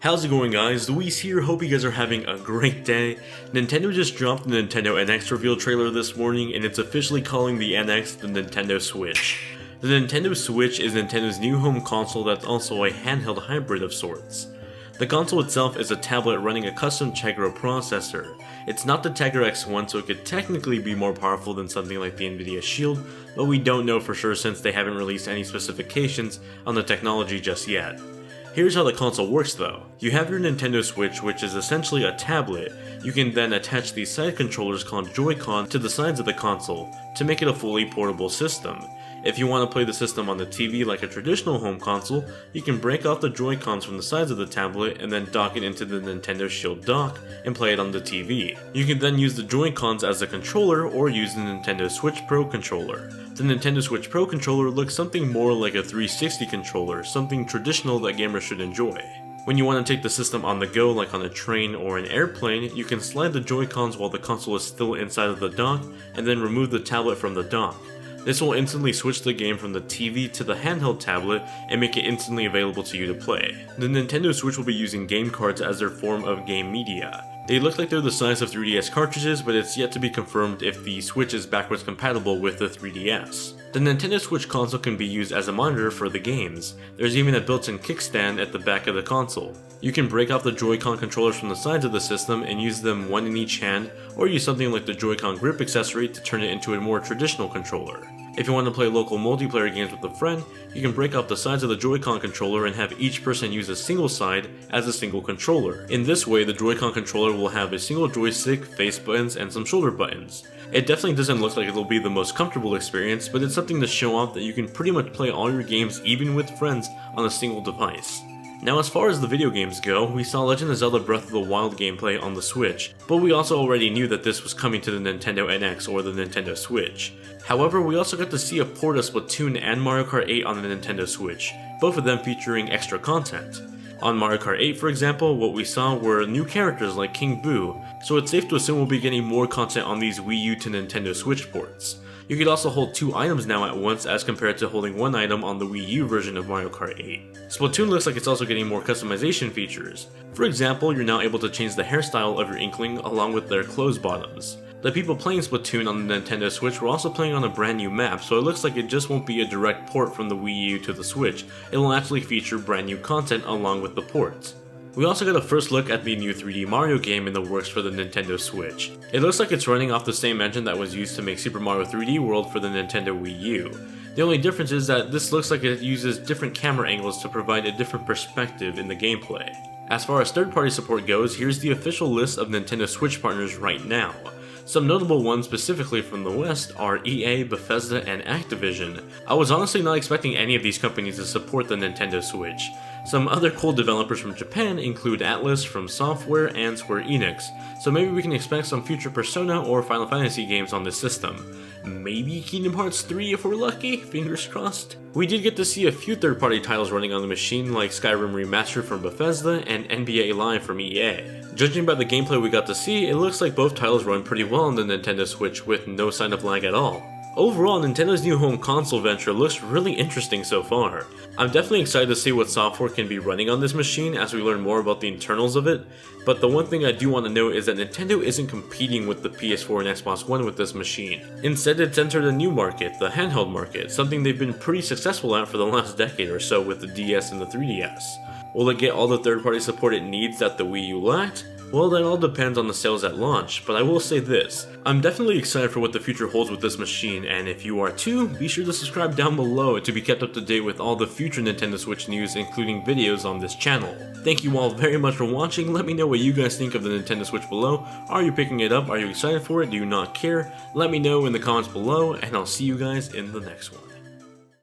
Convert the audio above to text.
How's it going, guys? Luis here, hope you guys are having a great day. Nintendo just dropped the Nintendo NX reveal trailer this morning, and it's officially calling the NX the Nintendo Switch. The Nintendo Switch is Nintendo's new home console that's also a handheld hybrid of sorts. The console itself is a tablet running a custom Tegra processor. It's not the Tegra X1, so it could technically be more powerful than something like the Nvidia Shield, but we don't know for sure since they haven't released any specifications on the technology just yet. Here's how the console works though. You have your Nintendo Switch, which is essentially a tablet. You can then attach these side controllers called Joy-Con to the sides of the console to make it a fully portable system. If you want to play the system on the TV like a traditional home console, you can break off the Joy-Cons from the sides of the tablet and then dock it into the Nintendo Shield dock and play it on the TV. You can then use the Joy-Cons as a controller or use the Nintendo Switch Pro controller. The Nintendo Switch Pro controller looks something more like a 360 controller, something traditional that gamers should enjoy. When you want to take the system on the go, like on a train or an airplane, you can slide the Joy-Cons while the console is still inside of the dock and then remove the tablet from the dock. This will instantly switch the game from the TV to the handheld tablet and make it instantly available to you to play. The Nintendo Switch will be using game cards as their form of game media. They look like they're the size of 3DS cartridges, but it's yet to be confirmed if the Switch is backwards compatible with the 3DS. The Nintendo Switch console can be used as a monitor for the games. There's even a built-in kickstand at the back of the console. You can break off the Joy-Con controllers from the sides of the system and use them one in each hand, or use something like the Joy-Con grip accessory to turn it into a more traditional controller. If you want to play local multiplayer games with a friend, you can break off the sides of the Joy-Con controller and have each person use a single side as a single controller. In this way, the Joy-Con controller will have a single joystick, face buttons, and some shoulder buttons. It definitely doesn't look like it'll be the most comfortable experience, but it's something to show off that you can pretty much play all your games even with friends on a single device. Now, as far as the video games go, we saw Legend of Zelda Breath of the Wild gameplay on the Switch, but we also already knew that this was coming to the Nintendo NX or the Nintendo Switch. However, we also got to see a port of Splatoon and Mario Kart 8 on the Nintendo Switch, both of them featuring extra content. On Mario Kart 8, for example, what we saw were new characters like King Boo, so it's safe to assume we'll be getting more content on these Wii U to Nintendo Switch ports. You could also hold two items now at once as compared to holding one item on the Wii U version of Mario Kart 8. Splatoon looks like it's also getting more customization features. For example, you're now able to change the hairstyle of your Inkling along with their clothes bottoms. The people playing Splatoon on the Nintendo Switch were also playing on a brand new map, so it looks like it just won't be a direct port from the Wii U to the Switch. It will actually feature brand new content along with the ports. We also got a first look at the new 3D Mario game in the works for the Nintendo Switch. It looks like it's running off the same engine that was used to make Super Mario 3D World for the Nintendo Wii U. The only difference is that this looks like it uses different camera angles to provide a different perspective in the gameplay. As far as third-party support goes, here's the official list of Nintendo Switch partners right now. Some notable ones specifically from the West are EA, Bethesda, and Activision. I was honestly not expecting any of these companies to support the Nintendo Switch. Some other cool developers from Japan include Atlus from Software and Square Enix, so maybe we can expect some future Persona or Final Fantasy games on this system. Maybe Kingdom Hearts 3 if we're lucky, fingers crossed. We did get to see a few third-party titles running on the machine like Skyrim Remastered from Bethesda and NBA Live from EA. Judging by the gameplay we got to see, it looks like both titles run pretty well on the Nintendo Switch with no sign of lag at all. Overall, Nintendo's new home console venture looks really interesting so far. I'm definitely excited to see what software can be running on this machine as we learn more about the internals of it, but the one thing I do want to note is that Nintendo isn't competing with the PS4 and Xbox One with this machine. Instead, it's entered a new market, the handheld market, something they've been pretty successful at for the last decade or so with the DS and the 3DS. Will it get all the third-party support it needs that the Wii U lacked? Well, that all depends on the sales at launch, but I will say this, I'm definitely excited for what the future holds with this machine, and if you are too, be sure to subscribe down below to be kept up to date with all the future Nintendo Switch news, including videos on this channel. Thank you all very much for watching. Let me know what you guys think of the Nintendo Switch below. Are you picking it up? Are you excited for it? Do you not care? Let me know in the comments below, and I'll see you guys in the next one.